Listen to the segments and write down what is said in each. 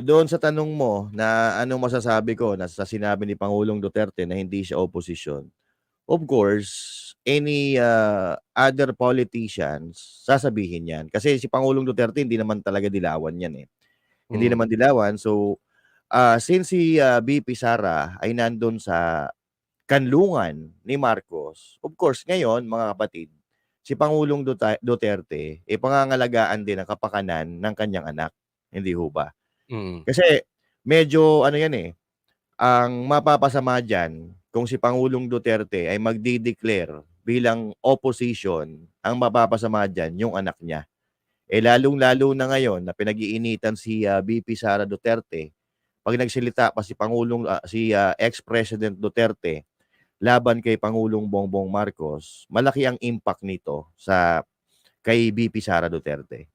doon sa tanong mo na anong masasabi ko na sa sinabi ni Pangulong Duterte na hindi siya opposition. Of course, any other politicians sasabihin yan. Kasi si Pangulong Duterte hindi naman talaga dilawan yan eh. Hindi naman dilawan. So, since si VP Sara ay nandun sa kanlungan ni Marcos, of course, ngayon, mga kapatid, si Pangulong Duterte, pangangalagaan din ang kapakanan ng kanyang anak. Hindi ho ba? Mm. Kasi medyo ano yan ang mapapasama dyan kung si Pangulong Duterte ay magdi-declare bilang opposition, ang mapapasama dyan yung anak niya. Lalong-lalo na ngayon na pinag-iinitan si VP Sara Duterte, pag nagsalita pa si ex-President Duterte laban kay Pangulong Bongbong Marcos, malaki ang impact nito sa kay VP Sara Duterte.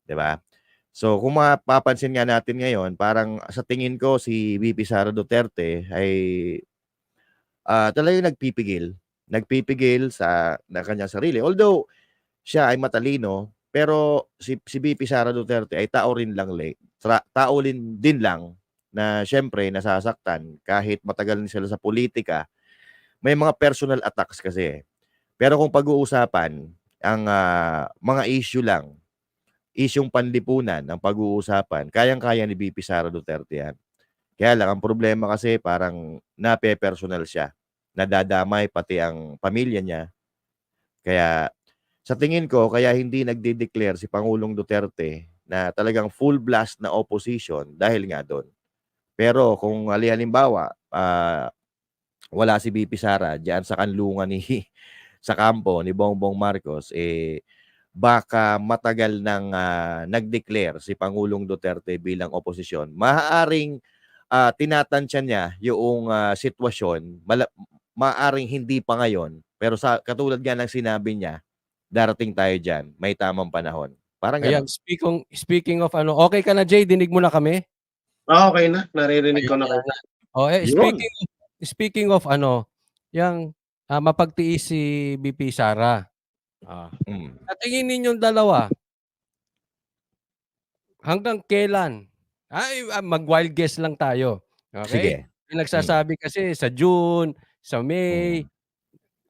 'Di ba? So kung mapapansin nga natin ngayon, parang sa tingin ko si VP Sara Duterte ay talagang nagpipigil sa kanyang sarili. Although siya ay matalino, pero si VP Sara Duterte ay tao rin din lang na siyempre nasasaktan kahit matagal na sila sa politika. May mga personal attacks kasi. Pero kung pag-uusapan ang mga issue lang, isyung panlipunan ang pag-uusapan, kayang-kaya ni VP Sara Duterte yan. Kaya lang, ang problema kasi parang nape-personal siya. Nadadamay pati ang pamilya niya. Kaya sa tingin ko, kaya hindi nagde-declare si Pangulong Duterte na talagang full blast na opposition dahil nga doon. Pero kung halimbawa, wala si VP Sara diyan sa kanlungan sa kampo ni Bongbong Marcos, baka matagal nang nag-declare si Pangulong Duterte bilang oposisyon. Maaaring tinatansya niya yung sitwasyon, maaaring hindi pa ngayon, pero sa katulad nga ng sinabi niya, darating tayo diyan, may tamang panahon. Parang Ayan, gano'n. speaking of ano, okay ka na Jay, dinig mo na kami? Okay na, naririnig ko Ayun, na ayan kayo. na. Oh, Yun. speaking of ano, yang mapagtiis si VP Sara. Sa tingin ninyong dalawa, hanggang kailan? Mag-wild guess lang tayo, okay? Sige. May nagsasabi kasi sa June, sa May, Mm.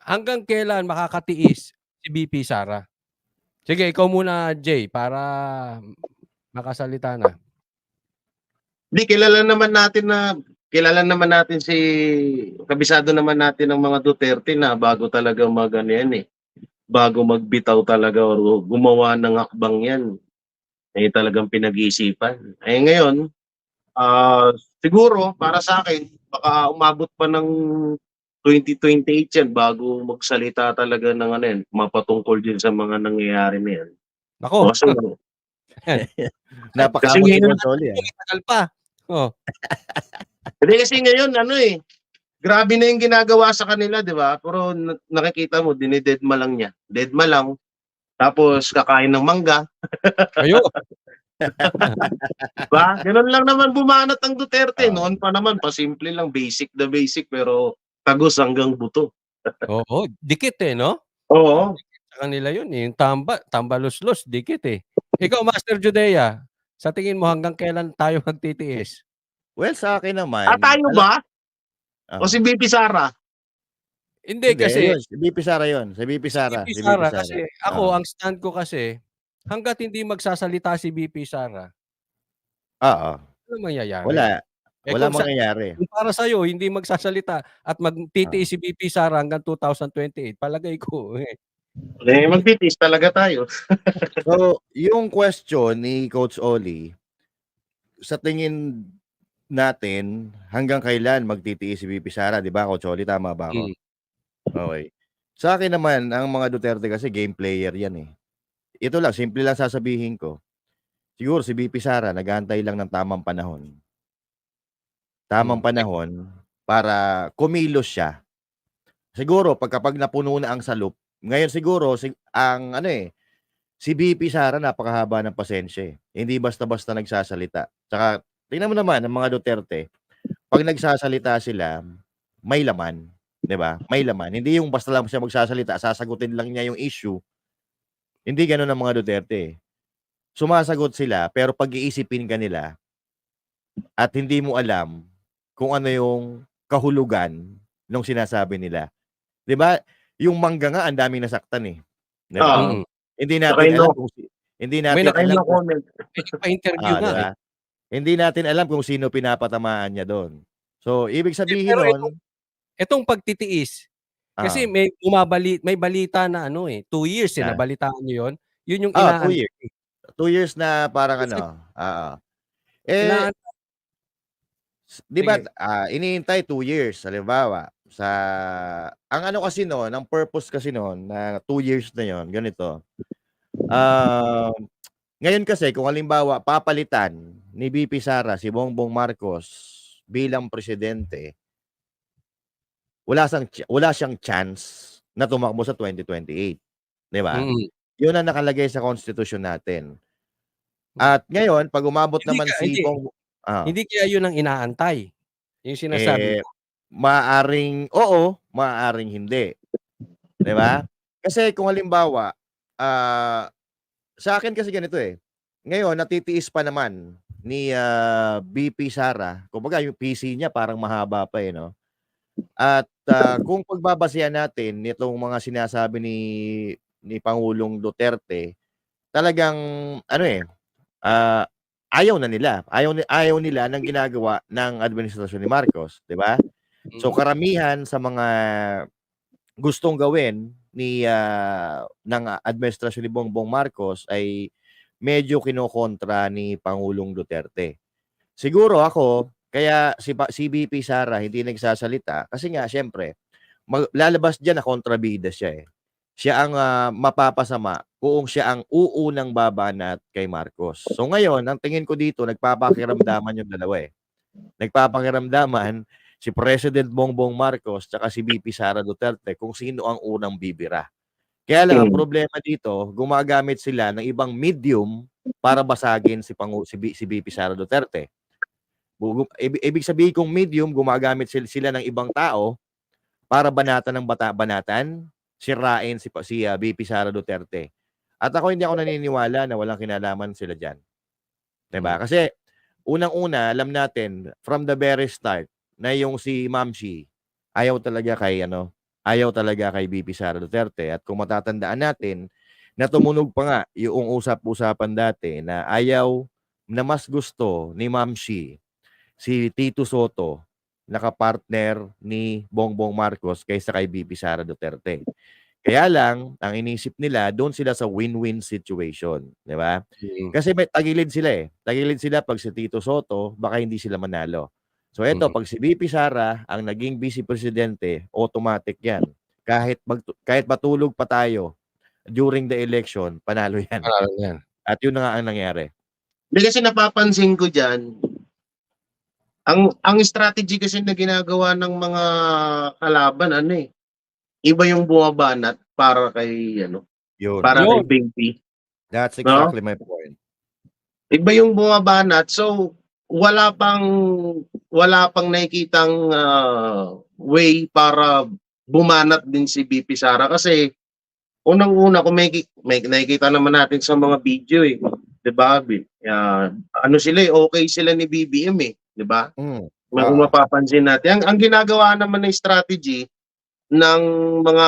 hanggang kailan makakatiis si VP Sara? Sige, ikaw muna Jay, para makasalita na. Kilala naman natin si kabisado naman natin ang mga Duterte na bago talaga bago magbitaw talaga or gumawa ng hakbang yan, talagang pinag-iisipan. Ngayon, siguro para sa akin, baka umabot pa ng 2028 yan bago magsalita talaga ng mapatungkol din sa mga nangyayari na yan. Naku. Yan. Napakaabot ni ngayon Consoli, Matagal pa. Oh. kasi ngayon grabe na yung ginagawa sa kanila, di ba? Pero nakikita mo, dinidedma lang niya. Dedma lang, tapos kakain ng mangga. Ayun. Diba? Ganun lang naman bumanat ang Duterte. Noon pa naman, pasimple lang, basic na basic, pero tagos hanggang buto. Oo, dikit no? Oo. Dikit sa kanila yun yung tambaluslos, dikit Ikaw, Master Judea, sa tingin mo hanggang kailan tayo magtitiis? Well, sa akin naman, tayo ba? O si VP Sara? Hindi kasi ayun, si VP Sara yun. Si VP Sara. si VP Sara kasi ako ang stand ko kasi hangga't hindi magsasalita si VP Sara, Oo. walang mangyayari. Wala. Walang Kung mangyayari. para sa'yo hindi magsasalita at magtitiis si VP Sara hanggang 2028, palagay ko Magtitiis talaga tayo. So, yung question ni Coach Oli, sa tingin natin, hanggang kailan magtitiis si VP Sara, 'di ba, Coach Oli, tama ba ako? Okay. Sa akin naman, ang mga Duterte kasi game player yan Ito lang, simple lang sasabihin ko. Siguro si VP Sara naghahantay lang ng tamang panahon. Tamang panahon para kumilos siya. Siguro kapag napuno na ang salop, ngayon siguro ang si VP Sara napakahaba ng pasensya Hindi basta-basta nagsasalita. Tsaka tingnan mo naman ang mga Duterte, pag nagsasalita sila, may laman, 'di ba? May laman. Hindi yung basta lang siya magsasalita, sasagutin lang niya yung issue. Hindi gano'n ang mga Duterte Sumasagot sila pero pag-iisipin ka nila, at hindi mo alam kung ano yung kahulugan nung sinasabi nila. 'Di ba? Yung mangga nga ang daming nasaktan eh. 'Di ba? Oo. Mm. Hindi Saka natin yung alam no kung hindi May natin saka yung alam no kung comment. may nagpa-interview 'di nga ba? eh. Hindi natin alam kung sino pinapatamaan niya do'n. So, ibig sabihin Pero nun itong pagtitiis, kasi oo, may balita na ano eh, 2 years eh, na nabalitaan niyo yun? Yun yung 2 inaantay years. 2 years na parang kasi ano, oo. Eh, inaan 'di ba, sige. iniintay 2 years halimbawa ang ano kasi nun, ang purpose kasi nun na 2 years na yun ganito, um, ngayon kasi kung halimbawa papalitan ni VP Sara si Bongbong Marcos bilang presidente, wala siyang chance na tumakbo sa 2028, 'di ba? Mm. Yun ang nakalagay sa konstitusyon natin. Hmm. At ngayon 'pag umabot Hindi naman si hindi. oo. Hindi kaya yun ang inaantay, yung sinasabi Eh, mo? maaaring oo, maaaring hindi, 'di ba? Kasi kung halimbawa, sa akin kasi ganito, eh, ngayon natitiis pa naman ni, VP Sara, kumbaga yung PC niya parang mahaba pa, eh, 'no? At, kung pagbabasehan natin nitong mga sinasabi ni Pangulong Duterte, talagang ano, eh, ah, ayaw nila ng ginagawa ng administrasyon ni Marcos, 'di ba? So, Mm. karamihan sa mga gustong gawin ng administrasyon ni Bongbong Marcos ay medyo kinokontra ni Pangulong Duterte. Siguro ako, kaya si VP Sara hindi nagsasalita kasi nga siyempre lalabas diyan na kontrabida siya, eh. Siya ang, mapapasama kung siya ang uunang babanat kay Marcos. So ngayon, ang tingin ko dito nagpapakiramdaman yung dalawa, eh. Nagpapakiramdaman si President Bongbong Marcos tsaka si VP Sara Duterte kung sino ang unang bibira. Kaya lang ang Hmm. problema dito, gumagamit sila ng ibang medium para basagin si VP Sara Duterte. Ibig sabihin kong medium, gumagamit sila ng ibang tao para banatan ng banatan, sirain si VP Sara Duterte. At hindi ako naniniwala na walang kinalaman sila diyan, 'di ba? Hmm. Kasi unang-una alam natin from the very start na yung si Ma'am She ayaw talaga kay VP Sara Duterte at kung matatandaan natin na tumunog pa nga yung usap-usapan dati na na mas gusto ni Ma'am She si Tito Sotto na kapartner ni Bongbong Marcos kaysa kay VP Sara Duterte. Kaya lang, ang inisip nila do'n sila sa win-win situation, 'di ba? Mm. Kasi may tagilid sila, eh. Tagilid sila 'pag si Tito Sotto baka hindi sila manalo. So eto Mm. 'pag si VP Sara ang naging vice presidente, automatic 'yan. Kahit matulog pa tayo during the election, panalo 'yan. Panalo na yan. At 'yun na nga ang nangyari. Hindi kasi napapansin ko diyan, ang strategy kasi na ginagawa ng mga kalaban ano, eh, iba yung bumabanat para kay Yun. BP, That's 'no? exactly my point. Iba yung bumabanat, so wala pang wala pang nakikitang, way para bumanat din si BP Sara kasi unang-una kung may nakikita naman natin sa mga video, eh, 'di ba, ano sila, eh, okey sila ni BBM, eh, 'di ba? Kung Oo. mapapansin natin ang ginagawa naman ng strategy ng mga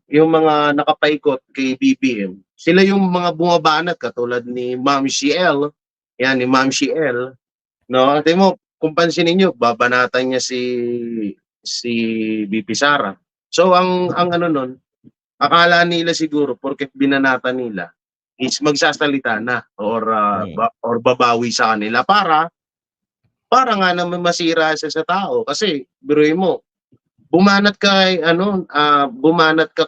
yung mga nakapaikot kay BBM, sila yung mga bumabanat katulad ni Ma'am Shiel, 'yan ni Ma'am Shiel, 'no? Tingnan mo kung pansinin niyo babanatan niya si VP Sara. So ang ano nun, akala nila siguro porket binanatan nila is magsasalita na Mm. or babawi sa kanila para nga naman masira siya sa tao kasi biruin mo bumanat ka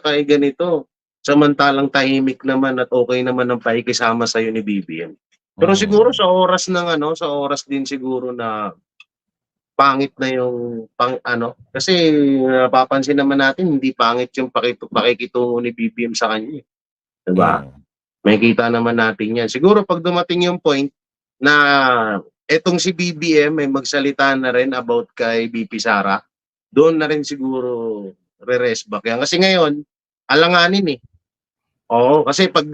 kay ganito, samantalang tahimik naman at okey naman ang pakikisama sa'yo ni BBM. Pero siguro Mm. sa oras din siguro na pangit na yung kasi napapansin naman natin hindi pangit yung pakikitungo ni BBM sa kanya, eh, 'di ba? Mm. Makikita naman natin 'yan. Siguro 'pag dumating yung point na etong si BBM ay magsalita na rin about kay VP Sara, doon na rin siguro re-rest back yan. Kasi ngayon, alanganin, eh. Oo, kasi 'pag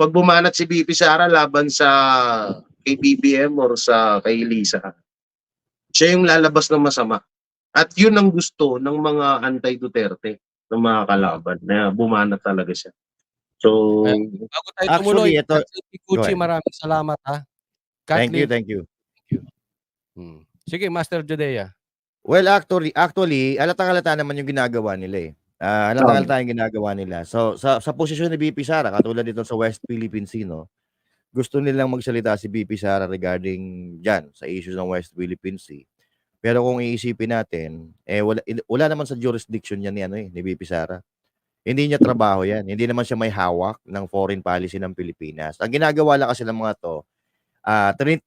bumanat si VP Sara laban sa kay BBM or kay Lisa, siya yung lalabas ng masama. At yun ang gusto ng mga anti-Duterte, ng mga kalaban, na bumanat talaga siya. So, Kaya bago tayo tumuloy, Actually, ito Sir go Kikuchi, ahead. maraming salamat, Thank you, Kathleen, thank you. thank you. Sige, Master Judea. Well, actually, halatang-halata naman yung ginagawa nila, eh. Halatang-halata yung ginagawa nila. So, sa posisyon ni VP Sara, katulad dito sa West Philippine Sea, no, gusto nilang magsalita si VP Sara regarding diyan sa issues ng West Philippine Sea. Pero kung iisipin natin, wala naman sa jurisdiction niya ni VP Sara. Hindi niya trabaho 'yan. Hindi naman siya may hawak ng foreign policy ng Pilipinas. Ang ginagawa lang kasi ng mga 'to,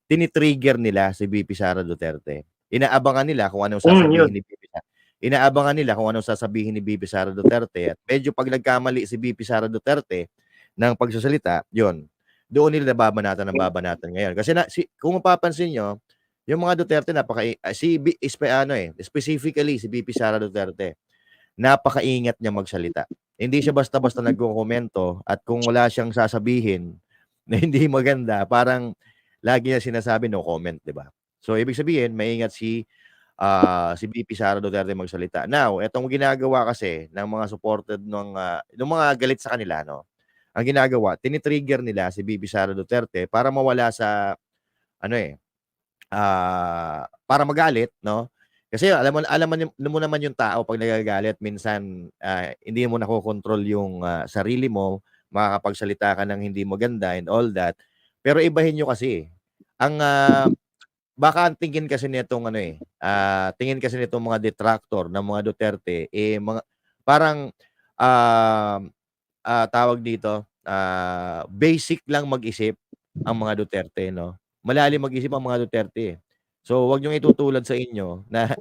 tini-trigger nila si VP Sara Duterte. Inaabangan nila kung anong sasabihin yun. ni VP Sara. Inaabangan nila kung anong sasabihin ni VP Sara Duterte, at medyo 'pag nagkamali si VP Sara Duterte ng pagsasalita, 'yon, doon nila babanatan ng babanatan ngayon. Kasi kung mapapansin niyo, yung mga Duterte specifically si VP Sara Duterte, napakaingat niya magsalita. Hindi siya basta-basta nagkokomento, at kung wala siyang sasabihin na hindi maganda, parang lagi niya sinasabi no comment, 'di ba? So ibig sabihin, maingat si VP Sara Duterte magsalita. Now, etong ginagawa kasi ng mga supported ng mga galit sa kanila, no, ang ginagawa, tini-trigger nila si VP Sara Duterte para mawala sa para magalit, no? Kasi alam mo naman yung tao 'pag nagagalit minsan, hindi mo nakokontrol yung sarili mo, makakapagsalita ka ng hindi maganda and all that. Pero ibahin niyo kasi, ang baka ang tingin kasi nitong tingin kasi nitong mga detractor ng mga Duterte, mga parang, tawag dito, basic lang mag-isip ang mga Duterte, no? Malalim mag-isip ang mga Duterte, eh. So, wag niyong itutulad sa inyo na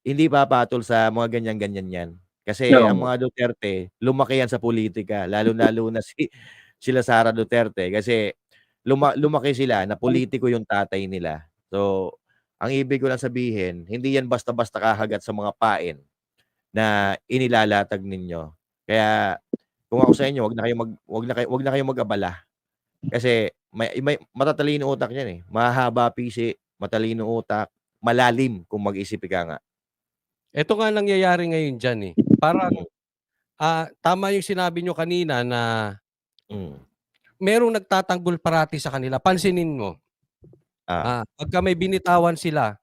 hindi papatol sa mga ganyan-ganyan 'yan. Kasi ang No. mga Duterte, lumaki yan sa politika, lalong-lalo na sila Sara Duterte, kasi lumaki sila na politiko yung tatay nila. So, ang ibig ko lang sabihin, hindi yan basta-basta kakagat sa mga pain na inilalatag ninyo. Kaya kung ako sa inyo, wag na kayong mag-abala. Kasi may matatalino utak niyan, eh. Mahahaba pisi, matalino utak, malalim kung mag-isip ika nga. Ito nga nangyayari ngayon diyan, eh. Parang, tama yung sinabi niyo kanina na merong nagtatanggol parati sa kanila. Pansinin mo, pagka may binitawan sila,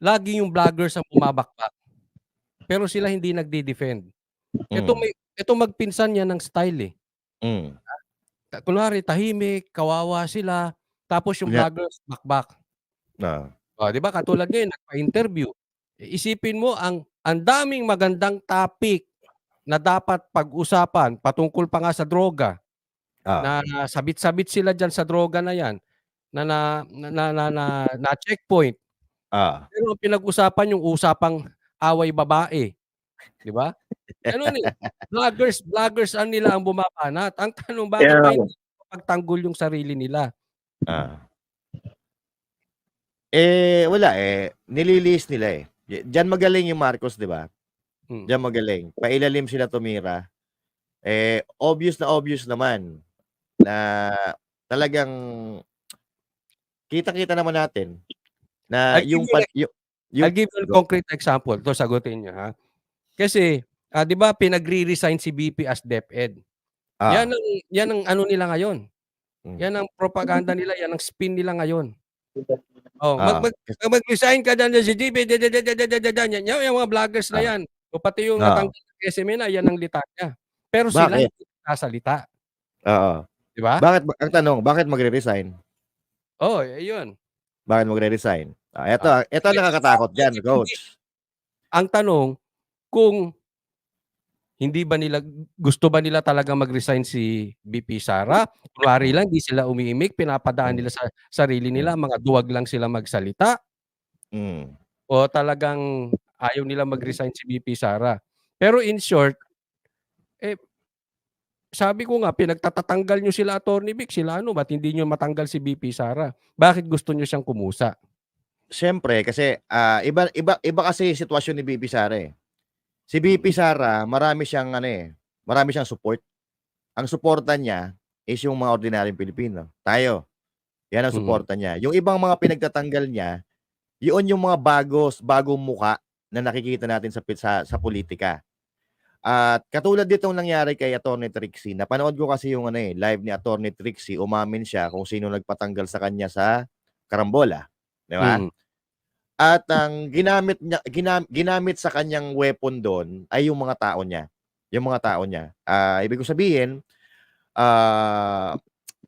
lagi yung vloggers ang bumabakbak, pero sila hindi nagde-defend. Ito magpinsan yan ng style, eh. Kunwari tahimik, kawawa sila, tapos yung Yeah. vloggers bakbak. Oh, 'di ba katulad ngayon nagpa-interview. Isipin mo ang daming magandang topic na dapat pag-usapan patungkol pa nga sa droga, na sabit-sabit sila diyan sa droga na 'yan, na checkpoint. Pero ang pinag-usapan yung usapang away babae, 'di ba? Gano'n, eh. Vloggers nila ang bumabanat. Ang tanong, bakit ba hindi mapagtanggol yung sarili nila? Wala, nililis nila, eh. Diyan magaling yung Marcos, 'di ba? Diyan magaling. Pailalim sila tumira. Obvious naman na talagang kitang-kita naman natin na I'll give you a concrete example. 'To sagutin niyo, ha. Kasi, 'di ba pinagre-resign si VP as DepEd. Yan ang ano nila ngayon. Yan ang propaganda nila, yan ang spin nila ngayon. Oh, mag-resign ka diyan si VP, yung mga vloggers na yan. O pati yung natanggal ng SMNI, yan ang litarya. Pero sila hindi nagsasalita. Oo. 'Di ba? Ang tanong, bakit magre-resign? Oo, yun. Bakit magre-resign? Ito ang nakakatakot diyan, coach. Ang tanong, kung gusto ba nila talagang mag-resign si VP Sara? Kunwari lang di sila umiimik, pinapadaan nila sa sarili nila, mga duwag lang sila magsalita? O talagang ayaw nila mag-resign si VP Sara? Pero in short, sabi ko nga, pinagtatatanggal niyo sila Attorney Vic, sila ba't hindi niyo matanggal si VP Sara? Bakit gusto niyo siyang kumusa? Siyempre kasi, iba kasi sitwasyon ni VP Sara, eh. Si VP Sara, marami siyang support. Ang suporta niya, is yung mga ordinaryong Pilipino. Tayo. Yan ang Mm. suporta niya. Yung ibang mga pinagtatanggal niya, yun yung mga bagong muka na nakikita natin sa politika. At katulad ditong nangyari kay Attorney Trixie, napanood ko kasi yung live ni Attorney Trixie, umamin siya kung sino nagpatanggal sa kanya sa karambola, di ba? Mm. At ang ginamit sa kanyang weapon doon ay yung mga tao niya. Yung mga tao niya. Ibig ko sabihin,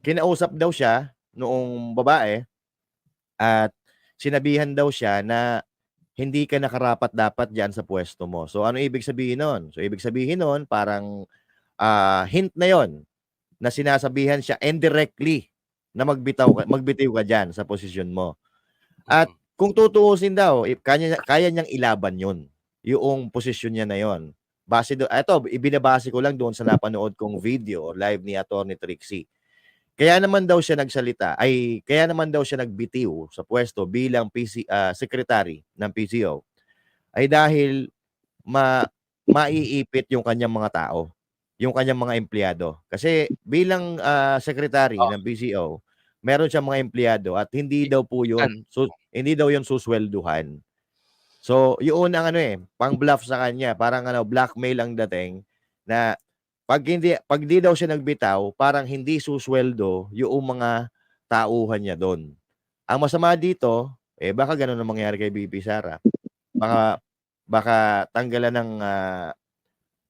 kinausap daw siya noong babae at sinabihan daw siya na hindi ka nakarapat dapat diyan sa puwesto mo. So ano ibig sabihin nun? So ibig sabihin nun parang hint na yon na sinasabihan siya indirectly na magbitiw ka diyan sa posisyon mo. At kung tutuusin daw, kaya niyang ilaban yun. Yung posisyon niya na yon. Base do, ito, ibinabase ko lang doon sa napanood kong video live ni Attorney Trixie. Kaya naman daw siya nagbitiw sa pwesto bilang secretary ng PCO ay dahil maiipit yung kanyang mga tao, yung kanyang mga empleyado. Kasi bilang secretary ng PCO, meron siyang mga empleyado at hindi daw yun suswelduhan. So, yun ang pang-bluff sa kanya, parang blackmail ang dating na pag di daw siya nagbitaw, parang hindi susweldo yung mga tauhan niya doon. Ang masama dito, baka ganun ang mangyari kay BP Sara. Baka tanggalan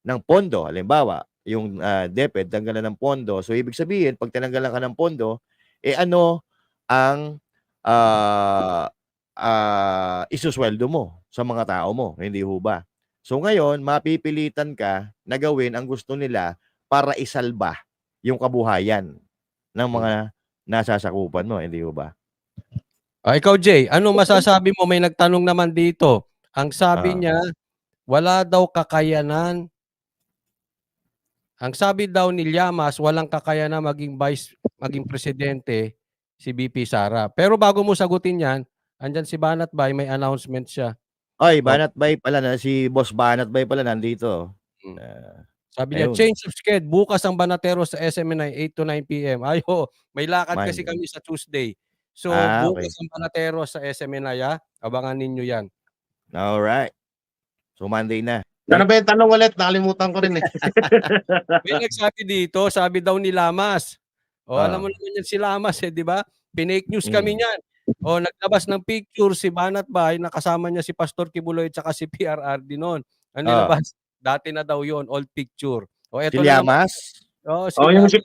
ng pondo, halimbawa, yung DepEd tanggalan ng pondo. So ibig sabihin, pag tinanggalan ka ng pondo, ano ang isusweldo mo sa mga tao mo, hindi ho ba? So ngayon, mapipilitan ka na gawin ang gusto nila para isalba yung kabuhayan ng mga nasasakupan mo, hindi ho ba? Ikaw, Jay, ano masasabi mo? May nagtanong naman dito. Ang sabi niya, wala daw kakayanan. Ang sabi daw ni Llamas, walang kakayanan maging presidente si BP Sara. Pero bago mo sagutin yan, andyan si Banat Bay, may announcement siya. Oy, Banat Bay pala si Boss Banat Bay pala nandito. Sabi niya, change of schedule. Bukas ang Banatero sa SMNI, 8 to 9 p.m. Ayo, may lakad kasi kami sa Tuesday. So, bukas ang Banatero sa SMNI, abangan ninyo yan. Alright. So, Monday na. Ano ba yung tanong ulit? Nakalimutan ko rin eh. May nagsabi dito, sabi daw ni Lamas. Alam mo naman yan si Lamas di ba? Pinake news kami niyan. Naglabas ng picture si Banat Bay, nakasama niya si Pastor Kibuloy at si PRRD noon. Ang nilabas, dati na daw yon, old picture. Eto si Llamas? Yung si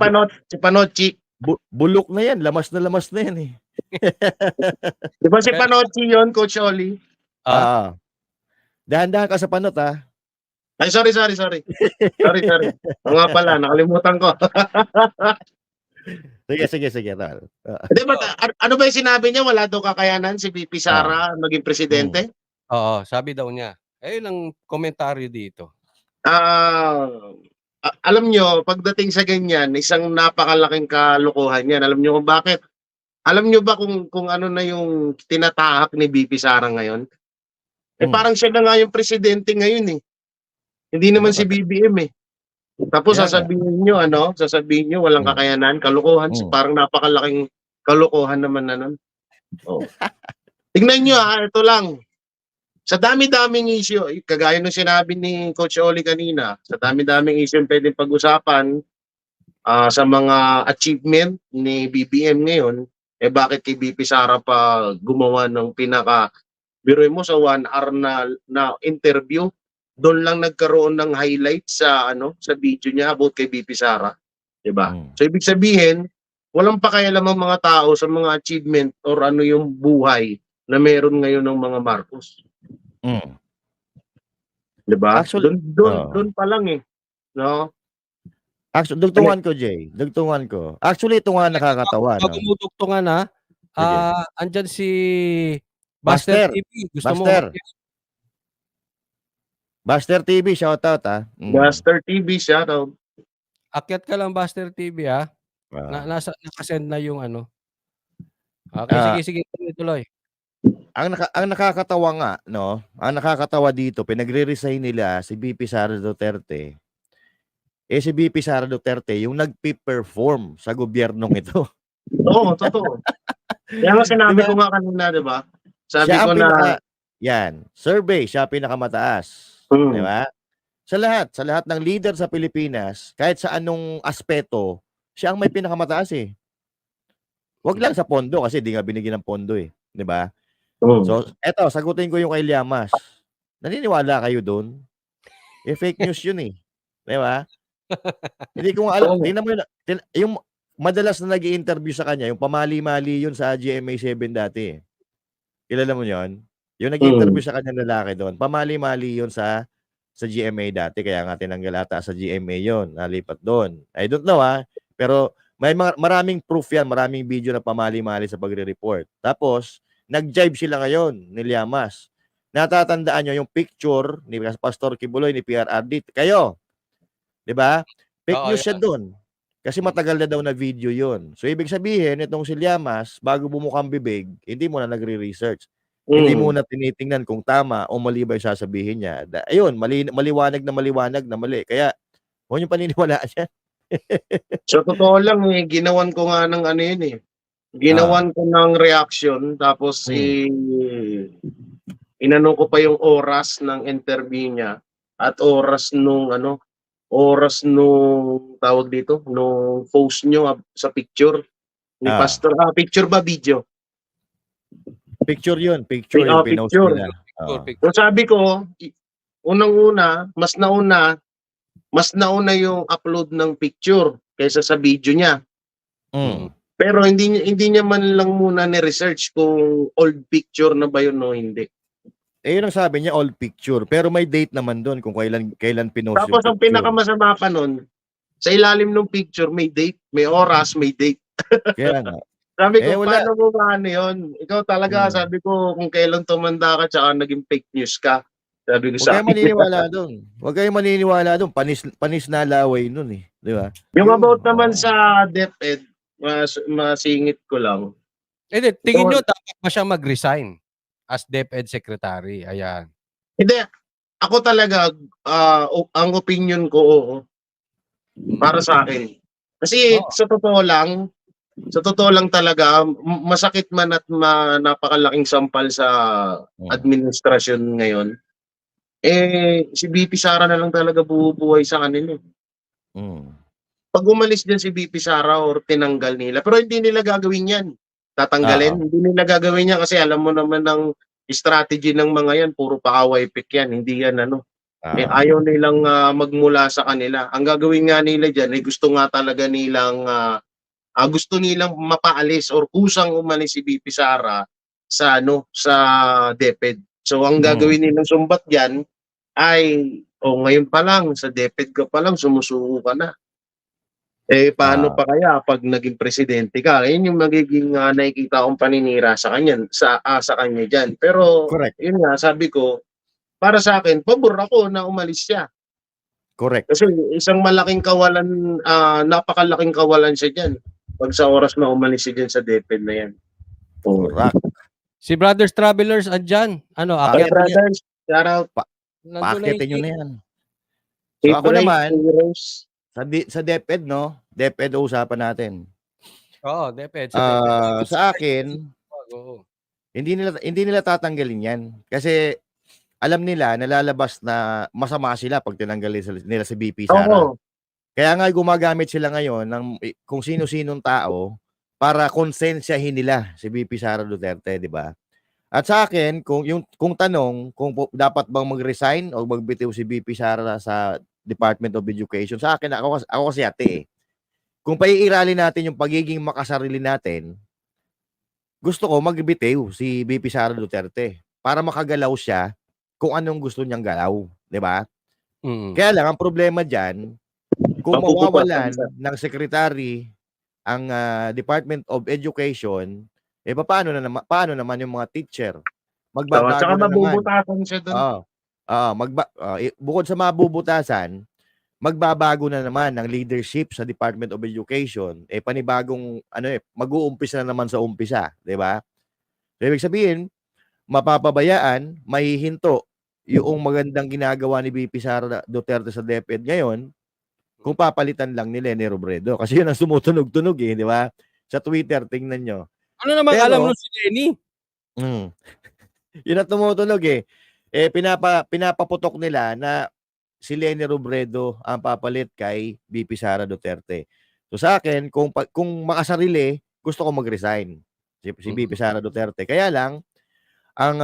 Panocci. Bulok na yan, lamas na yan eh. Di ba si Panocci yun, Coach Oli? Dahan-dahan ka sa panot Ay, sorry. Sorry. Nga pala, nakalimutan ko. Sige. Di ba, ano ba yung sinabi niya? Wala daw kakayanan si BP Sara maging presidente? Oo, sabi daw niya. Ayun ang komentaryo dito. Alam nyo, pagdating sa ganyan, isang napakalaking kalokohan yan. Alam nyo kung bakit? Alam nyo ba kung ano na yung tinatahak ni BP Sara ngayon? Parang siya na nga yung presidente ngayon eh. Hindi naman si BBM eh. Tapos sasabihin nyo walang kakayanan, kalokohan, parang napakalaking kalokohan naman na nun. Tingnan nyo ito lang. Sa dami-daming issue, kagaya ng sinabi ni Coach Oli kanina, sa dami-daming issue yung pwedeng pag-usapan sa mga achievement ni BBM ngayon, bakit kay BP Sara pa gumawa ng biro mo sa 1 hour na interview, doon lang nagkaroon ng highlight sa video niya about kay BP Sara, 'di ba? So ibig sabihin, walang pakialam ang mga tao sa mga achievement or ano yung buhay na meron ngayon ng mga Marcos. 'Di ba? Doon pa lang eh, no? Actually, dugtungan ko, Jay. Actually, ito nga nakakatawa, no? Bago mo dugtungan andyan si Buster TV. Gusto mo Buster TV, shoutout Buster TV, shoutout. Akyat ka lang Buster TV nakasend na yung Okay, sige, tuloy. Ang nakakatawa nga, no? Ang nakakatawa dito, pinagre-resign nila si BP Sara Duterte. si VP Sara Duterte yung nagpe-perform sa gobyernong ito. Oo, totoo. Kaya nga sinabi ko nga kanina, 'di ba? Sabi Siya ko ang na survey, siya pinakamataas, 'di ba? Sa lahat ng leader sa Pilipinas, kahit sa anong aspeto, siya ang may pinakamataas eh. Wag lang sa pondo kasi di nga binigyan ng pondo eh, 'di ba? So, eto sagutin ko yung kay Llamas. Naniniwala kayo doon? Fake news yun eh, 'di ba? Hindi ko alam, tingnan mo yung madalas na nag-i-interview sa kanya, yung pamali-mali yun sa GMA7 dati eh. Kilala mo yun? Yung nag-i-interview sa kanya lalaki doon, pamali-mali yun sa GMA dati, kaya nga tinanggal ata sa GMA yun, nalipat doon. I don't know pero may maraming proof yan, maraming video na pamali-mali sa pagre-report. Tapos, nag-jibe sila ngayon ni Llamas. Natatandaan nyo yung picture ni Pastor Kibuloy, ni PRRD, kayo, di ba? Fake news siya doon. Kasi matagal na daw na video yun. So, ibig sabihin, itong si Llamas, bago bumukang bibig, hindi mo na nagre-research. Hindi mo na tinitingnan kung tama o mali ba yung sasabihin niya. Ayun, maliwanag na mali. Kaya, huwag niyong paniniwalaan yan. Sa totoo lang, ginawan ko nga ng ano yun eh. Ginawan ko ng reaction, tapos inano ko pa yung oras ng interview niya at oras nung tawag dito, nung post nyo sa picture ni Pastor. Picture ba video? Picture yun. Picture yung pinost nila. So sabi ko, unang-una, mas nauna yung upload ng picture kaysa sa video niya. Pero hindi niya man lang muna ni-research kung old picture na ba yun o hindi. Yun ang sabi niya, old picture. Pero may date naman doon kung kailan pinost yung picture. Tapos ang pinakamasama pa nun, sa ilalim ng picture, may date, may oras, may date. Kaya nga. Sabi ko, paano mo ba yun? Ikaw talaga, sabi ko, kung kailan tumanda ka tsaka naging fake news ka. Sabi ko sa akin. Huwag kayong maniniwala doon. Panis na laway nun eh. Di ba? Yung about naman sa DepEd, masingit ko lang. Tingin nyo, dapat ba siya mag-resign as DepEd Secretary? Ayan. Hindi. Ako talaga, ang opinion ko, para sa akin. Kasi sa totoo lang talaga, masakit man at napakalaking sampal sa administrasyon ngayon, si VP Sara na lang talaga bubuhay sa kanila. Pag umalis din si VP Sara or tinanggal nila, pero hindi nila gagawin yan. Tatanggalin, hindi nila gagawin yan kasi alam mo naman ng strategy ng mga yan, puro paaway pick yan, hindi yan ayaw nilang magmula sa kanila. Ang gagawin nga nila dyan, gusto nga talaga nilang gusto nilang mapaalis or kusang umalis si VP Sara sa DepEd. So ang gagawin nilang sumbat diyan ay ngayon pa lang sa DepEd ka pa lang sumusuko ka na. Paano pa kaya pag naging presidente ka? Ayun yung magiging nakikita kong paninira sa kanya sa kanya diyan. Pero yun nga sabi ko, para sa akin, pabor ako na umalis siya. Correct. Kasi isang malaking kawalan, napakalaking kawalan siya diyan. Pag sa oras na umalis siya dyan sa DepEd na yan. Correct. Si Brothers Travelers, andyan. Akyat Brothers, shout out. Pakitin nyo na yan. So ako naman, sa DepEd, DepEd usapan natin. Oo, DepEd. Sa akin, hindi nila tatanggalin yan. Kasi alam nila, nalalabas na masama sila pag tinanggal nila si VP Sara. Kaya nga gumagamit sila ngayon ng kung sino-sinong tao para konsensyahin nila si VP Sara Duterte, di ba? At sa akin, kung tanong kung dapat bang mag-resign o magbitiw si VP Sara sa Department of Education, sa akin ako kasi ate kung paiiralin natin yung pagiging makasarili natin, gusto ko magbitiw si VP Sara Duterte para makagalaw siya kung anong gusto niyang galaw, di ba? Kaya lang ang problema diyan, kung mawawalan ng secretary ang Department of Education, paano naman yung mga teacher? Magbabago na naman. Mabubutasan siya doon. Bukod sa mabubutasan, magbabago na naman ng leadership sa Department of Education. Panibagong mag-uumpisa na naman sa umpisa, 'di ba? So, ibig sabihin, mapapabayaan, mahihinto yung magandang ginagawa ni VP Sara Duterte sa DepEd ngayon kung papalitan lang ni Leni Robredo. Kasi yun ang sumutunog-tunog eh, di ba? Sa Twitter, tingnan nyo. Ano namang Pero, alam nun si Lenny? Yun ang tumutunog eh. Pinapaputok nila na si Leni Robredo ang papalit kay VP Sara Duterte. So sa akin, kung makasarili, gusto ko mag-resign si VP Sara Duterte. Kaya lang ang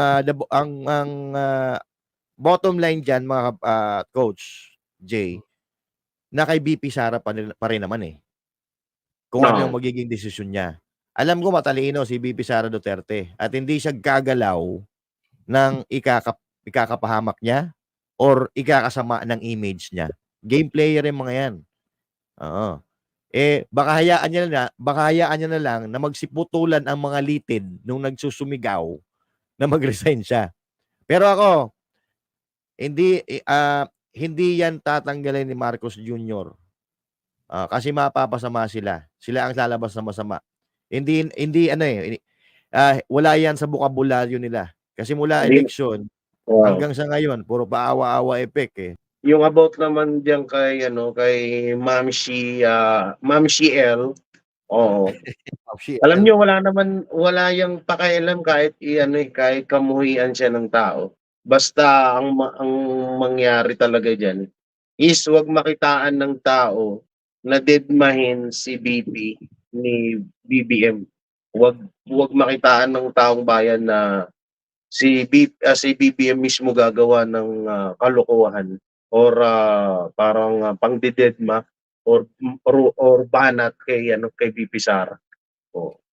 bottom line diyan mga coach Jay, na kay VP Sara pa rin naman eh. Kung ano yung magiging desisyon niya. Alam ko matalino si VP Sara Duterte at hindi siya gagalaw ng ikakapahamak niya or ikakasama ng image niya. Game player yung mga yan. Oo. Baka hayaan niya na lang na magsiputulan ang mga litid nung nagsusumigaw na mag-resign siya. Pero ako, hindi yan tatanggalin ni Marcos Jr. Kasi mapapasama sila. Sila ang lalabas na masama. Hindi wala yan sa bukabularyo nila. Kasi mula eleksyon hanggang sa ngayon, puro paawa-awa effect eh. Yung about naman diyan kay Ma'am Shi L. Oo. Alam niyo wala yang pakialam kahit kahit kamuhian siya ng tao. Basta ang mangyari talaga diyan is wag makitaan ng tao na dedmahin si BP ni BBM. Wag makitaan ng taong bayan na si BBM mismo gagawa ng kalokohan or parang pangdidedma or banat kay BP Sara.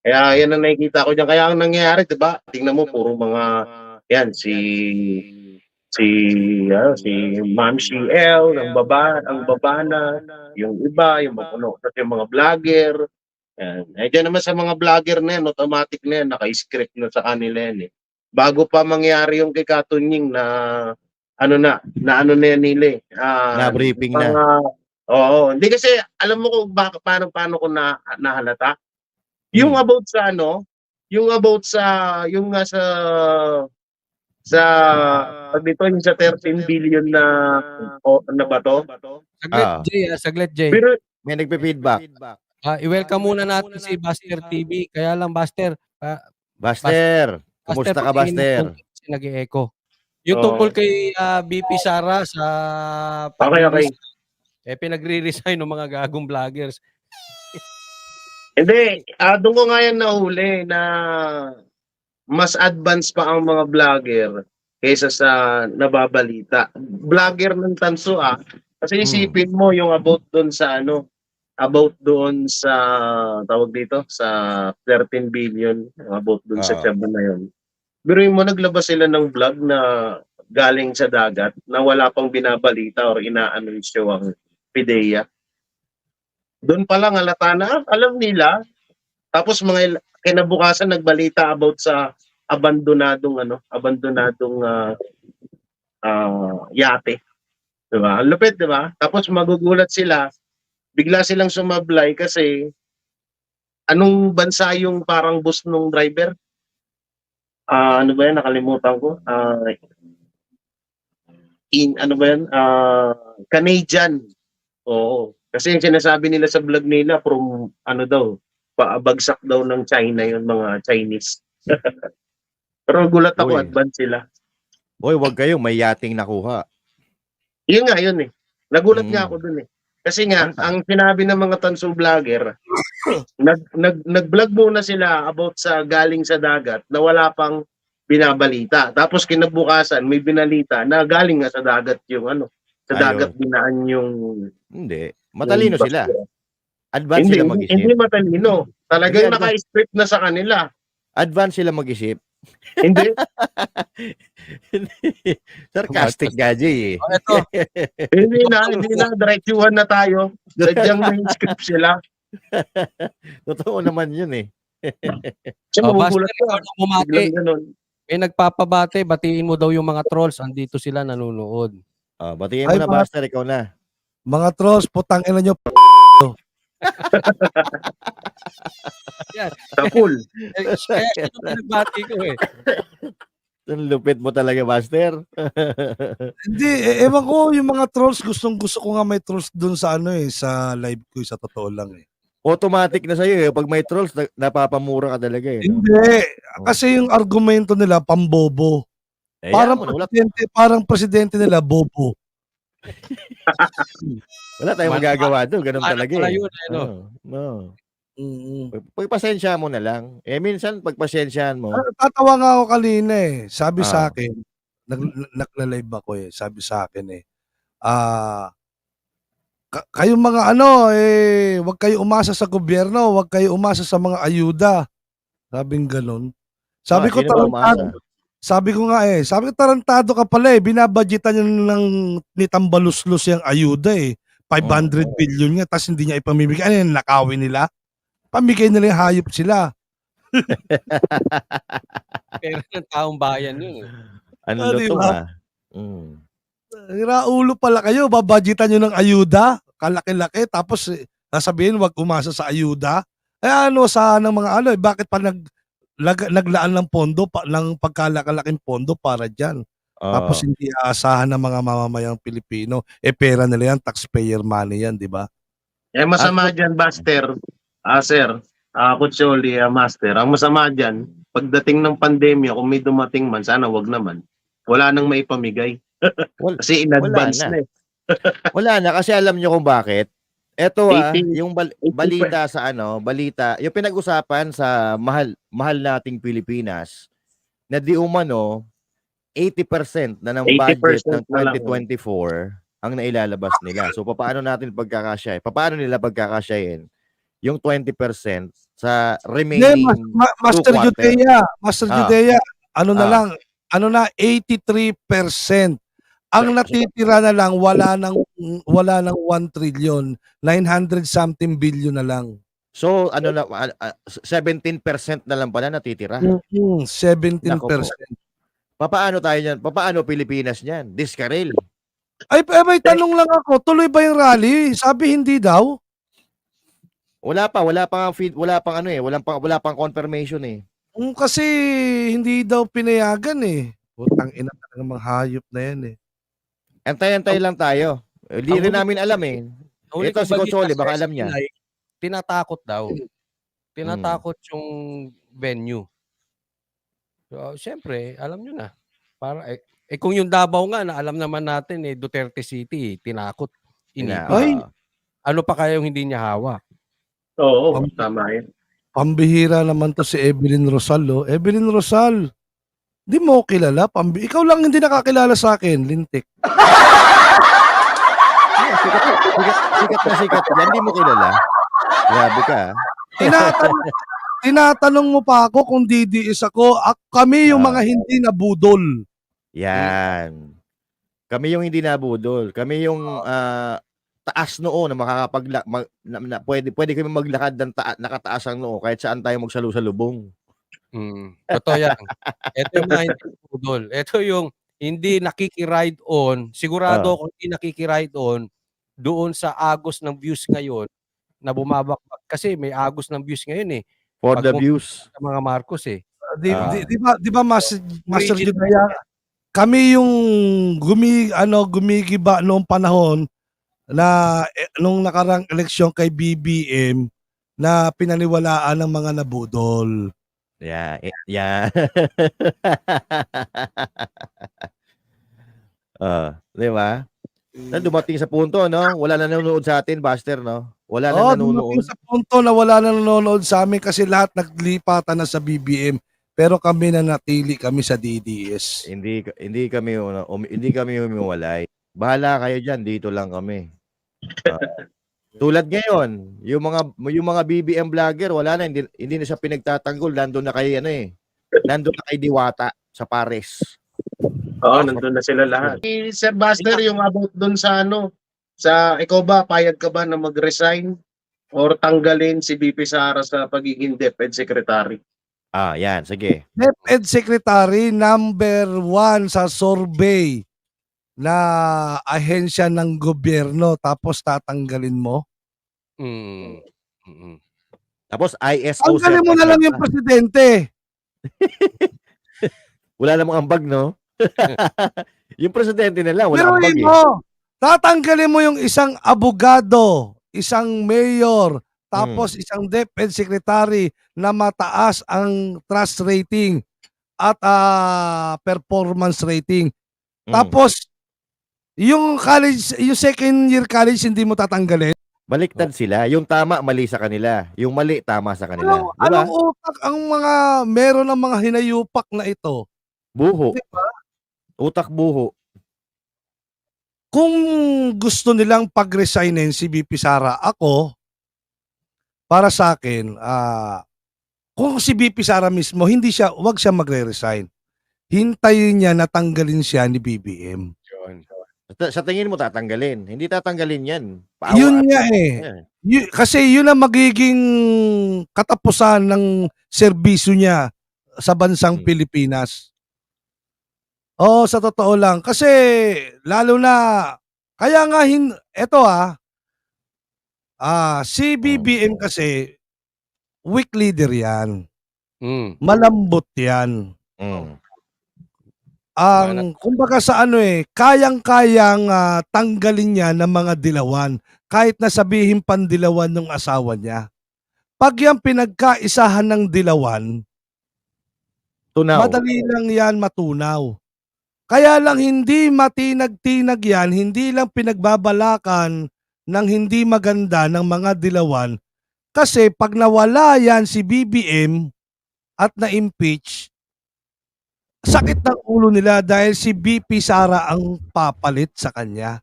Kaya yan ang nakikita ko diyan. Kaya ang nangyayari, 'di ba? Tingnan mo puro mga yan si Ma'am Shi L, ang babana, yung iba, yung mga vlogger. Diyan naman sa mga vlogger na yan, automatic na yan, naka-script na sa kanila yan eh. Bago pa mangyari yung kay Katunying na na yan nila na briefing na. Oo, hindi kasi alam mo kung paano ko nahalata. Yung about sa yung nga sa dito yung sa 13 billion na ba to? Saglit Jay. Pero may nagpe-feedback. I-welcome muna natin si Buster TV. Kaya lang Buster, kumusta ka Buster? Kasi nag-e-echo. Yung tungkol kay BP Sara sa Okay. pinagre-resign ng mga gagong vloggers. Hindi, doon ko nga yan nahuli na mas advanced pa ang mga vlogger kaysa sa nababalita. Vlogger ng tanso kasi isipin mo yung about doon sa tawag dito sa 13 billion about doon sa Cebu na yun. Pero yung naglabas sila ng vlog na galing sa dagat na wala pang binabalita or ina-anunsyo ang PIDEA. Doon pa lang halata na alam nila. Tapos mga kinabukasan nagbalita about sa abandonadong yate. Diba? Ang lupit, diba? Tapos magugulat sila, bigla silang sumablay kasi anong bansa yung parang bus nung driver? Ano ba yan? Nakalimutan ko. Canadian. Oo. Kasi yung sinasabi nila sa vlog nila from paabagsak daw ng China yung mga Chinese. Pero gulat ako, advance sila. Hoy, wag kayo, may yating nakuha. Yun nga, yun eh. Nagulat nga ako dun eh. Kasi nga, ang sinabi ng mga tanso vlogger, nag-vlog muna sila about sa galing sa dagat na wala pang binabalita. Tapos kinabukasan, may binalita na galing nga sa dagat yung sa dagat binaan yung... Hindi. Matalino sila. Advance sila mag-isip. Hindi matalino. Talagang naka-script na sa kanila. Advance sila mag-isip. Hindi. Sarcastic ka, Jay eh. Hindi na. Diretsuhan na tayo. Sadyang may script sila. Totoo naman yun eh. Buster, ikaw na bumati. May nagpapabate, batiin mo daw yung mga trolls. Andito sila nanonood. Batiin mo na, Buster. Ikaw na. Mga trolls, putang ina nyo. Tapul. Kaya ito pinagbati ko eh. Ang lupit mo talaga, Master. Hindi, ewan ko yung mga trolls, gusto ko nga may trolls dun sa ano sa live ko, sa totoo lang eh. Automatic na sa'yo eh. Pag may trolls, napapamura ka talaga eh. No? Hindi, kasi yung argumento nila pambobo. Parang Presidente nila bobo. Wala tayong magagawa doon. Ganun talaga eh. Yun, no? No. Pagpasensya mo na lang. Minsan, pagpasensyahan mo. Tatawa nga ako kanina eh. Sabi sa akin, nagla-live ako eh. Sabi sa akin eh, kayong mga wag kayo umasa sa gobyerno, wag kayo umasa sa mga ayuda. Sabing ganun. Sabi ko tarantado. Sabi ko tarantado ka pala eh. Binabudgetan niyo ni Tambaluslos yung ayuda eh. 500 billion nga, tapos hindi niya ipamimigay. Ano yan, nakawin nila? Pamigay nila yung hayop sila. Pero ng taong bayan yun. Ano to diba? Ulo pala kayo, babudgetan nyo ng ayuda, kalaki-laki, tapos sasabihin wag umasa sa ayuda. Sa ng mga bakit pa naglaan ng pondo, ng pagkalakalaking pondo para dyan. Tapos hindi aasahan ng mga mamamayang Pilipino. Pera nila yan, taxpayer money yan, di ba? Masama dyan, Buster. Sir, Kutsoli, Master. Ang masama dyan, pagdating ng pandemya, kung may dumating man, sana wag naman. Wala nang maipamigay. Kasi in advance na eh. Wala na, kasi alam nyo kung bakit. Ito yung balita sa balita, yung pinag-usapan sa mahal nating Pilipinas, na di umano, 80% na ng budget ng 2024 ang nailalabas nila. So, paano natin pagkakasya? Paano nila pagkakasyahin yung 20% sa remaining Master Judea, na lang, 83%. Ang natitira na lang, wala nang 1 trillion, 900 something billion na lang. So, 17% na lang pala natitira. 17%. Paano tayo niyan? Paano Pilipinas niyan? Diskaril. May tanong lang ako, tuloy ba yung rally? Sabi hindi daw. Wala pang feed, wala pang confirmation eh. Kasi hindi daw pinayagan eh. Putang ina ng mga hayop na yan eh. Antay-antay lang tayo. Hindi rin namin alam eh. Ito si Consoli, baka alam niya. Tinatakot daw. Tinatakot yung venue. So, siyempre, alam nyo na. Para kung yung Davao nga na alam naman natin Duterte City, tinakot. Ano pa kaya yung hindi niya hawak? Oo, tama yan. Pambihira naman to si Evelyn Rosal. Evelyn Rosal, di mo kilala? Ikaw lang hindi nakakilala sa akin, lintik. Sikat yan, hindi mo kilala. Grabe ka. Tinatanong mo pa ako kung DDS ako. Kami yung mga hindi nabudol. Yan. Kami yung hindi nabudol. Kami yung taas noo na pwede kami maglakad ng nakataas ang noo kahit saan tayo magsalu-salubong. Totoo yan. Ito yung mga hindi nabudol. Ito yung hindi nakikiride on. Sigurado kung hindi nakikiride on doon sa agos ng views ngayon na bumabakbak. Kasi may agos ng views ngayon eh. For the views. Sa mga Marcos eh. Di ba Master Judaya, kami yung gumigiba noong panahon na nung nakarang eleksyon kay BBM na pinaniwalaan ng mga nabudol. Yeah. Di ba? Dumating sa punto, no? Wala na nanonood sa atin, Buster, no? Wala na nanonood. Dumating sa punto na wala na nanonood sa amin kasi lahat naglipatan na sa BBM. Pero kami natili kami sa DDS. Hindi kami humiwalay. Bahala kayo diyan, dito lang kami. Tulad ngayon, yung mga BBM vlogger, wala na, hindi na siya pinagtatanggol, nandoon na kay nandoon na kay Diwata sa Pares. Oo, nandun na sila lahat. Sir Buster, yung about doon sa ikaw ba, payag ka ba na mag-resign or tanggalin si BP Sara sa pagiging DepEd Secretary? Yan, sige. DepEd Secretary number 1 sa survey na ahensya ng gobyerno tapos tatanggalin mo? Tapos ISO. Tanggalin mo na lang yung presidente. Wala namang ambag, no? Yung presidente nila, wala Pero ambag eh. mo, tatanggalin mo yung isang abogado, isang mayor, tapos isang DepEd secretary na mataas ang trust rating at performance rating. Tapos yung college, yung second year college hindi mo tatanggalin. Baliktad sila. Yung tama, mali sa kanila. Yung mali, tama sa kanila. Di ba? Anong utak ang mga meron ng mga hinayupak na ito? Buho. Di ba? Utak buho. Kung gusto nilang pag-resignin si VP Sara, ako, para sa akin, kung si VP Sara mismo, wag siya magre-resign. Hintayin niya na tanggalin siya ni BBM. Yun. Sa tingin mo tatanggalin. Hindi tatanggalin yan. Yun nga eh. Kasi yun ang magiging katapusan ng serbisyo niya sa bansang Pilipinas. Oo, sa totoo lang. Kasi lalo na, kaya nga, si BBM kasi, weak leader yan. Malambot yan. Kumbaga sa kayang-kayang tanggalin niya ng mga dilawan kahit na sabihin pandilawan ng asawa niya. Pag yan pinagkaisahan ng dilawan, madali lang yan matunaw. Kaya lang hindi matinag-tinag yan, hindi lang pinagbabalakan ng hindi maganda ng mga dilawan kasi pag nawala yan si BBM at na-impeach, sakit ng ulo nila dahil si VP Sara ang papalit sa kanya.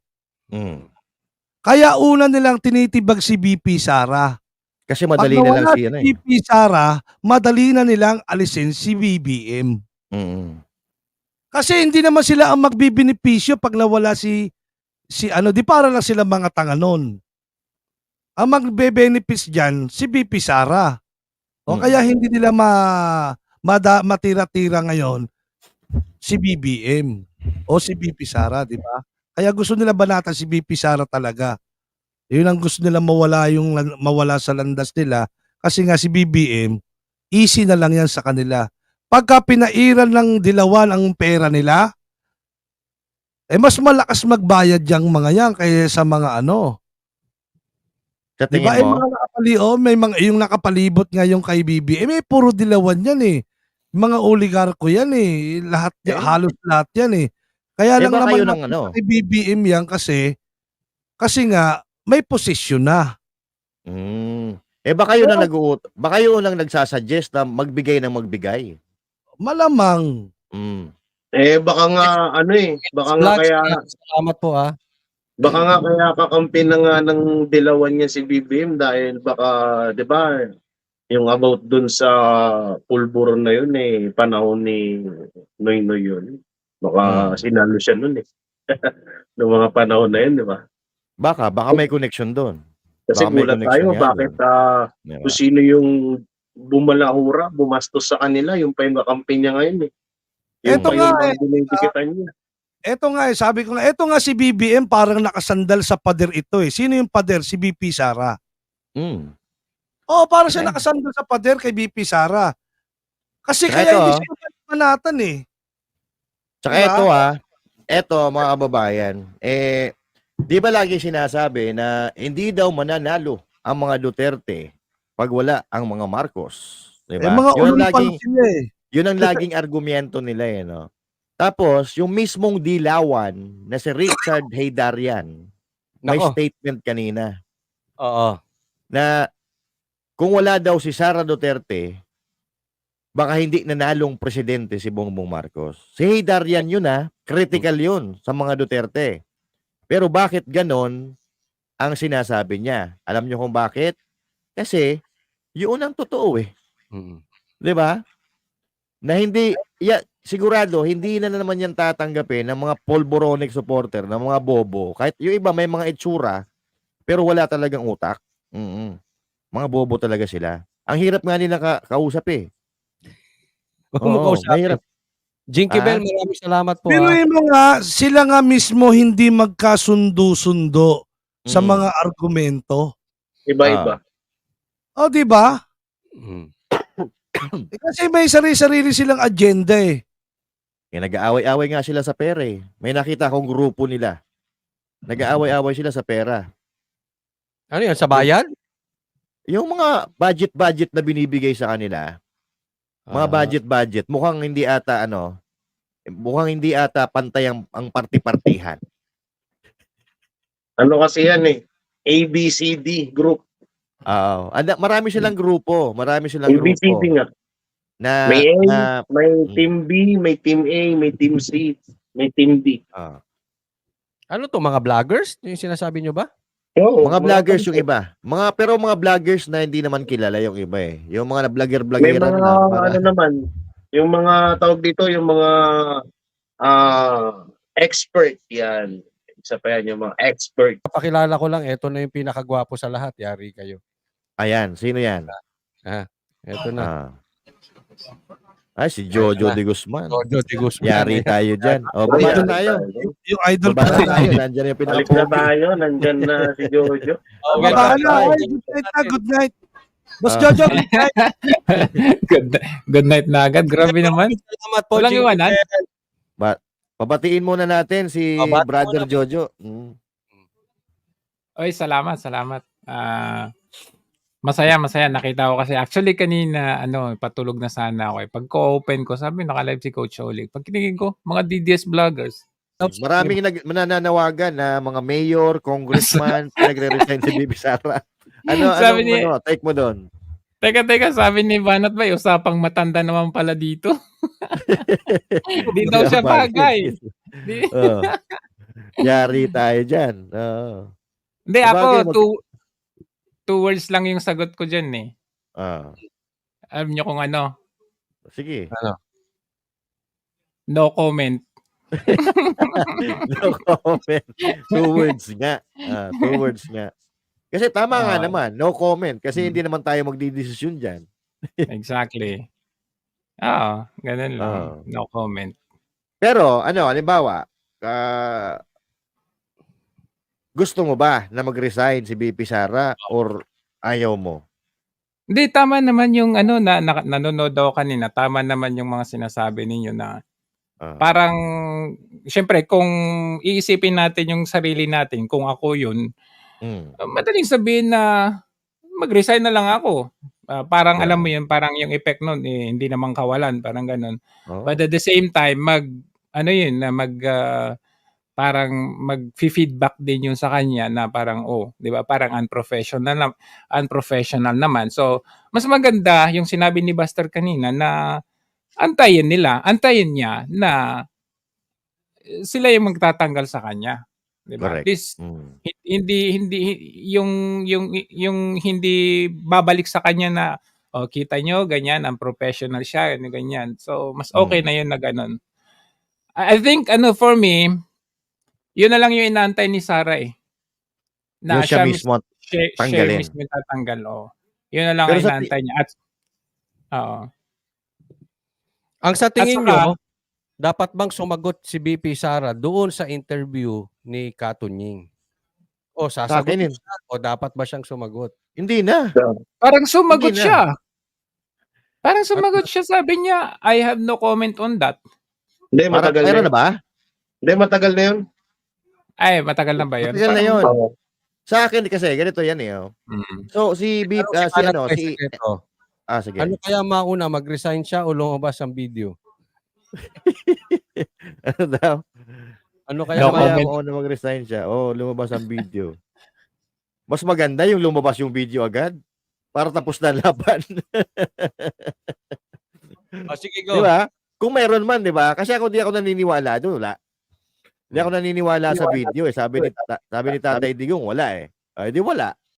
Kaya una nilang tinitibag si VP Sara. Kasi madali na lang si VP Sara, madali na nilang alisin si BBM. Kasi hindi naman sila ang magbibenepisyo pag nawala di para lang sila mga tanga nun. Ang magbe-benefits diyan si VP Sara. O kaya hindi nila matira-tira ngayon si BBM o si VP Sara, di ba? Kaya gusto nila banatan si VP Sara talaga. Yun ang gusto nila mawala sa landas nila kasi nga si BBM, easy na lang yan sa kanila. Pagka pinairan ng dilawan ang pera nila, mas malakas magbayad yung mga yan kaysa sa mga Sa Diba? tingin mo? May mga yung nakapalibot ngayon kay BBM, puro dilawan yan eh. Mga oligarko yan eh. Halos lahat yan eh. Kaya lang baka naman yun ang kay BBM yan kasi nga may posisyon na. Baka yun ang nagsasuggest na magbigay ng magbigay. Malamang. Baka nga baka nga kaya Salamat po baka nga kaya kakampi na nga ng dilawan niya si BBM dahil baka 'di ba yung about dun sa pulburo na yun panahon ni Noynoy yun. Baka sinalo siya nun noong mga panahon na yun, 'di ba? Baka may connection doon. Kasi Baka may gulat connection tayo yan bakit Diba? kung sino yung bumalahura, bumastos sa kanila, yung pa yung kakampi niya ngayon Yung Eto pa nga yung mga dinidikitan niya. Eto nga sabi ko nga, eto nga si BBM parang nakasandal sa pader ito eh. Sino yung pader? Si VP Sara. Parang siya nakasandal sa pader kay VP Sara. Kasi kaya hindi siya manatan eh. Tsaka Diba? eto mga kababayan, di ba lagi sinasabi na hindi daw mananalo ang mga Duterte pag wala ang mga Marcos, di ba? Mga ulumpan sila eh. Yun ang laging argumento nila no. Tapos yung mismong dilawan na si Richard Heydarian, may statement kanina. Na kung wala daw si Sara Duterte, baka hindi nanalong presidente si Bongbong Marcos. Si Heydarian yun critical yun sa mga Duterte. Pero bakit ganon ang sinasabi niya? Alam niyo kung bakit? Kasi yun ang totoo Di ba? Na hindi, sigurado, hindi na naman yan tatanggapin ng mga polboronic supporter, ng mga bobo. Kahit yung iba may mga itsura, pero wala talagang utak. Mga bobo talaga sila. Ang hirap nga nila kausap mahirap. Jinky Bell, maraming salamat po. Pero yung sila nga mismo hindi magkasundo-sundo sa mga argumento. Iba-iba. Di ba? Kasi may sarili-sarili silang agenda Nag-aaway-away nga sila sa pera eh. May nakita akong grupo nila. Nag-aaway-away sila sa pera. Ano yan, sa bayan? Yung mga budget na binibigay sa kanila, mga budget, mukhang hindi ata pantay ang party-partihan. Ano kasi yan eh, ABCD group. Oo. Marami silang grupo. ABCD nga. Na, May A, na may Team B, may Team A, may Team C, may Team D. Ano to, mga vloggers? Yung sinasabi nyo ba? Oo, mga vloggers yung iba. Pero mga vloggers na hindi naman kilala yung iba eh. Yung mga vlogger-vloggeran may mga, na. ano naman, yung mga tawag dito, yung mga expert yan. Isa pa yan, yung mga expert. Pakilala ko lang, eto na yung pinakagwapo sa lahat. Yari kayo. Ayan, sino yan? Eto na. Ay, si Jojo de Guzman. Jojo de Guzman. Yari tayo dyan. Baba na tayo. Yung idol Baba pa na tayo. Nandiyan yung Balik na pinaka-pogi. tayo, nandyan na si Jojo. Baba na. Good night. Boss Jojo, good night. Good night na agad. Grabe naman. Salamat po, Walang iwanan. Pabatiin muna natin si Brother Jojo. Oy, salamat. Masaya. Nakita ko kasi actually kanina, patulog na sana ako. Pagko-open ko, sabi naka-live si Coach Olig. Pag kinigin ko, mga DDS vloggers. Maraming mananawagan na mga mayor, congressman, nagre-resign si Bibi Sara. Take mo doon? Teka, sabi ni Banat ba, usapang matanda naman pala dito. Di daw siya bagay. Yari tayo dyan. Hindi, ako, two words lang yung sagot ko dyan eh. Alam niyo kung ano? Sige. No comment. No comment. Two words nga. Kasi tama nga naman, no comment. Kasi hindi naman tayo magdidesisyon dyan. Exactly. Ganun lang. No comment. Pero, halimbawa, gusto mo ba na mag-resign si BP Sara or ayaw mo? Hindi, tama naman yung nanonood ako kanina. Tama naman yung mga sinasabi ninyo na parang, syempre, kung iisipin natin yung sarili natin, kung ako yun, madaling sabihin na mag-resign na lang ako. Parang alam mo yun, parang yung effect nun, hindi naman kawalan, parang ganun. But at the same time, parang mag-feedback din yung sa kanya na parang, di ba, parang unprofessional naman. So, mas maganda yung sinabi ni Buster kanina na antayin niya na sila yung magtatanggal sa kanya. Diba? Correct. At least, hindi yung hindi babalik sa kanya na kita nyo, ganyan, unprofessional siya, ganyan. So, mas okay na yun na ganun. I think, for me, yun na lang yung inaantay ni Sara eh. Na siya mismo tanggalin. Siya mismo tatanggal, Yun na lang ang inaantay niya. Ang sa tingin nyo, dapat bang sumagot si BP Sara doon sa interview ni Katunying? O sasagutin siya? O dapat ba siyang sumagot? Hindi na. Parang sumagot siya. Sabi niya, I have no comment on that. Hindi, matagal na. Na ba? Hindi, matagal na yun. Ay, matagal na ba yun? Matagal na yun. Sa akin kasi, ganito yan eh. So, sige. Ano kaya mauna, mag-resign siya o lumabas ang video? Ano daw? Ano kaya mauna mag-resign siya o lumabas ang video? Mas maganda yung lumabas yung video agad para tapos na laban. Sige, go. Diba? Kung meron man, diba? Kasi ako di ako naniniwala doon, wala. Hindi ako naniniwala sa video eh. Sabi ni Tatay Digong, wala eh. Di wala.